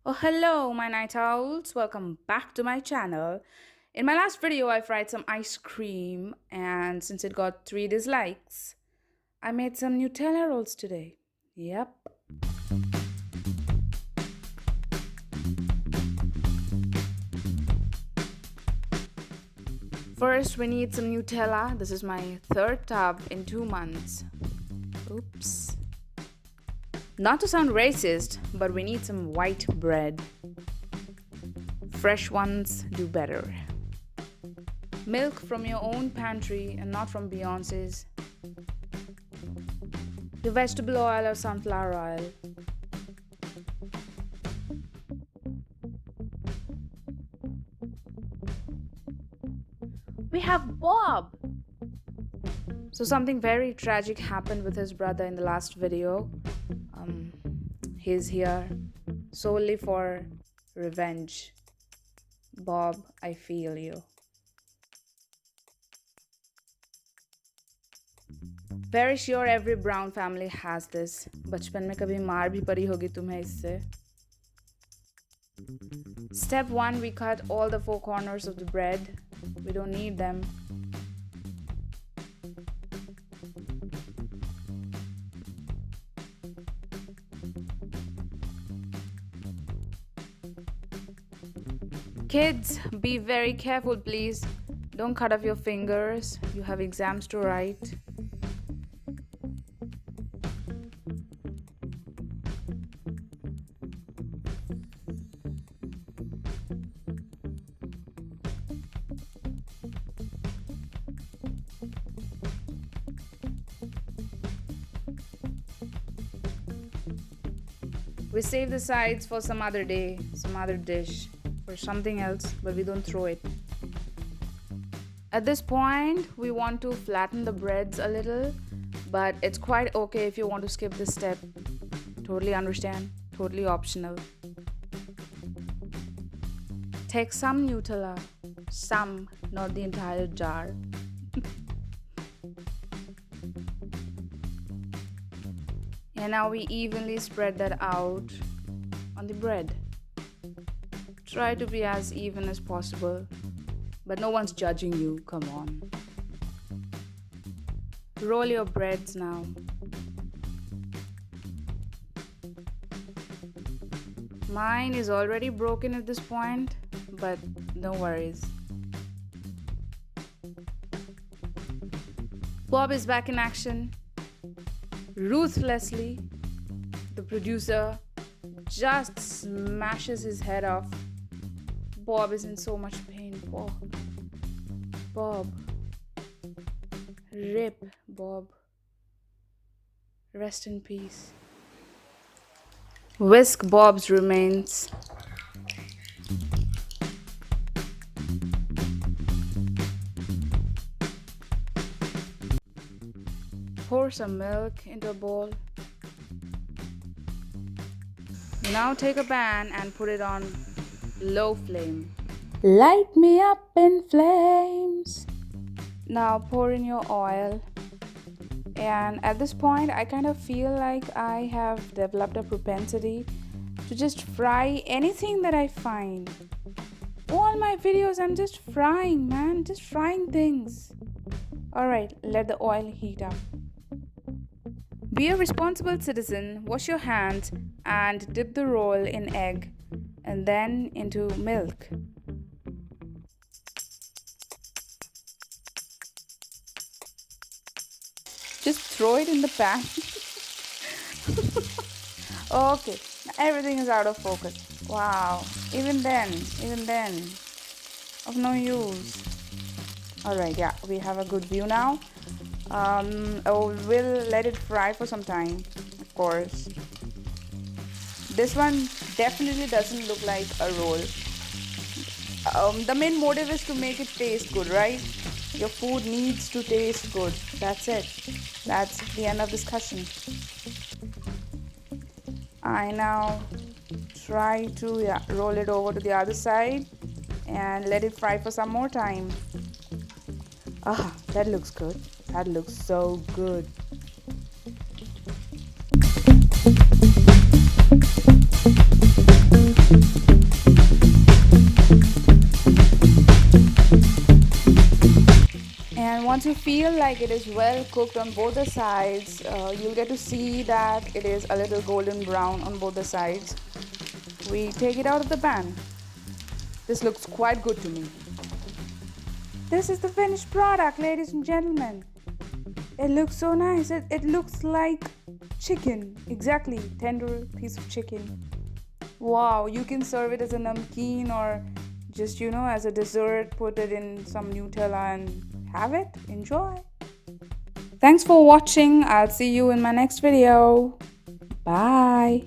Oh, hello, my night owls. Welcome back to my channel. In my last video, I fried some ice cream, and since it got 3 dislikes, I made some Nutella rolls today. Yep. First, we need some Nutella. This is my third tub in 2 months. Oops. Not to sound racist, but we need some white bread. Fresh ones do better. Milk from your own pantry and not from Beyonce's. The vegetable oil or sunflower oil. We have Bob! So something very tragic happened with his brother in the last video. He's here solely for revenge. Bob, I feel you. Very sure every Brown family has this. बचपन में कभी मार भी पड़ी होगी तुम्हें इससे. Step 1, we cut all the 4 corners of the bread. We don't need them. Kids, be very careful, please. Don't cut off your fingers. You have exams to write. We save the sides for some other day, some other dish, or something else, but we don't throw it. At this point, we want to flatten the breads a little, but it's quite okay if you want to skip this step. Totally understand, totally optional. Take some Nutella, some, not the entire jar. And now we evenly spread that out on the bread. Try to be as even as possible, but no one's judging you, come on. Roll your breads now. Mine is already broken at this point, but no worries. Bob is back in action. Ruthlessly, the producer just smashes his head off. Bob is in so much pain. Bob. Rip, Bob. Rest in peace. Whisk Bob's remains. Pour some milk into a bowl. Now take a pan and put it on low flame. Light me up in flames. Now pour in your oil. And at this point, I kind of feel like I have developed a propensity to just fry anything that I find. All my videos, I'm just frying, man. Just frying things. Alright, let the oil heat up. Be a responsible citizen, wash your hands, and dip the roll in egg and then into milk. Just throw it in the pan. Okay, everything is out of focus. Wow, even then, of no use. Alright, yeah, we have a good view now. We'll let it fry for some time, of course. This one definitely doesn't look like a roll. The main motive is to make it taste good, right? Your food needs to taste good. That's it. That's the end of discussion. I now try to roll it over to the other side and let it fry for some more time. Ah, that looks good. That looks so good. Once you feel like it is well cooked on both the sides, you'll get to see that it is a little golden brown on both the sides. We take it out of the pan. This looks quite good to me. This is the finished product, ladies and gentlemen. It looks so nice. It looks like chicken. Exactly, tender piece of chicken. Wow, you can serve it as a namkeen or just, as a dessert. Put it in some Nutella and have it. Enjoy. Thanks for watching. I'll see you in my next video. Bye.